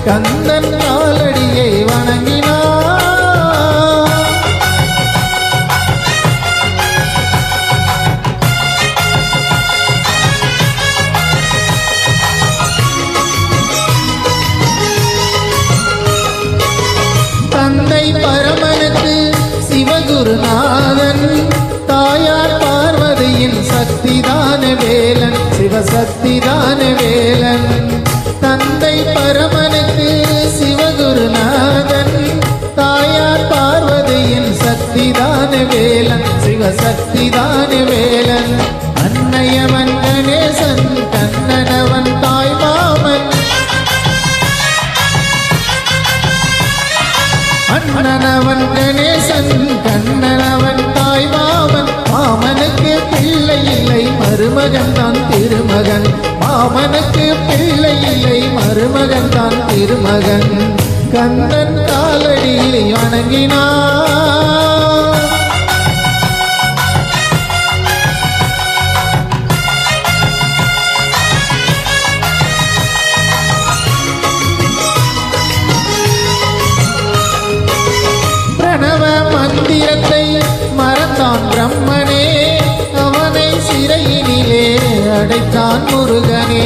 கந்தன் காலடியை வணங்கினார். தந்தை பரமனுக்கு சிவகுருநாதன், தாயார் பார்வதியின் சக்திதான வேலன், சிவசக்திதான வேலன். தந்தை பரமனுக்கு சிவகுருநாதன், தாயார் பார்வதியின் சக்திதான வேலன், சிவசக்திதான வேலன். அன்னையவன் கணேசன், கண்ணனவன் தாய் மாமன், அண்ணனவன் கணேசன், கண்ணனவன் தாய் மாமன். மாமனுக்கு பிள்ளை இல்லை, மருமகன் தான் திருமகன். மாமனுக்கு பிள்ளை இல்லை, மருமகன் தான் திருமகன். கந்தன் காலடியை வணங்கினார். பிரணவ மந்திரத்தை மறந்தான் பிரம்மனே, அவனை சிறையினிலே அடைத்தான் முருகனே.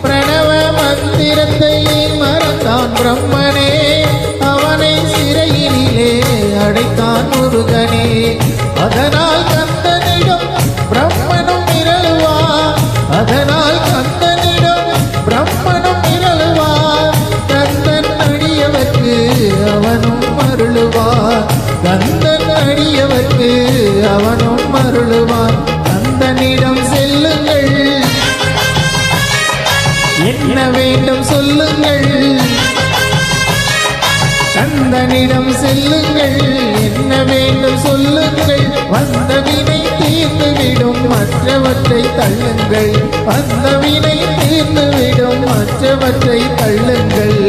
பிரணவ மந்திரத்தை மறந்தான் பிரம்மனே, அவனை சிறையினிலே அடைத்தான் முருகனே. அதனால் கந்தனிடம் பிரம்மனும் மிரளுவார், அதனால் கந்தனிடம் பிரம்மனும் மிரளுவார். கந்தன் அடியவர்க்கு அவனும் அருளுவார், கந்தன் அடியவர்க்கு அவனும் அருளுவார். கந்தனிடம் செல்லுங்கள், என்ன வேண்டும் சொல்லுங்கள். கந்தனிடம் செல்லுங்கள், என்ன வேண்டும் சொல்லுங்கள். வந்த வினை தீர்ந்துவிடும், மற்றவற்றை தள்ளுங்கள். வந்த வினை தீர்ந்துவிடும், மற்றவற்றை தள்ளுங்கள்.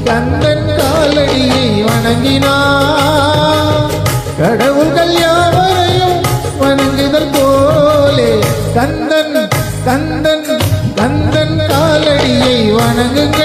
கந்தன் காலடியை வணங்கினார். கடவுள்கள் யாவரையும் வணங்குதல் போலே கந்தன் கந்தன் கந்தன் காலடியை வணங்குங்கள்.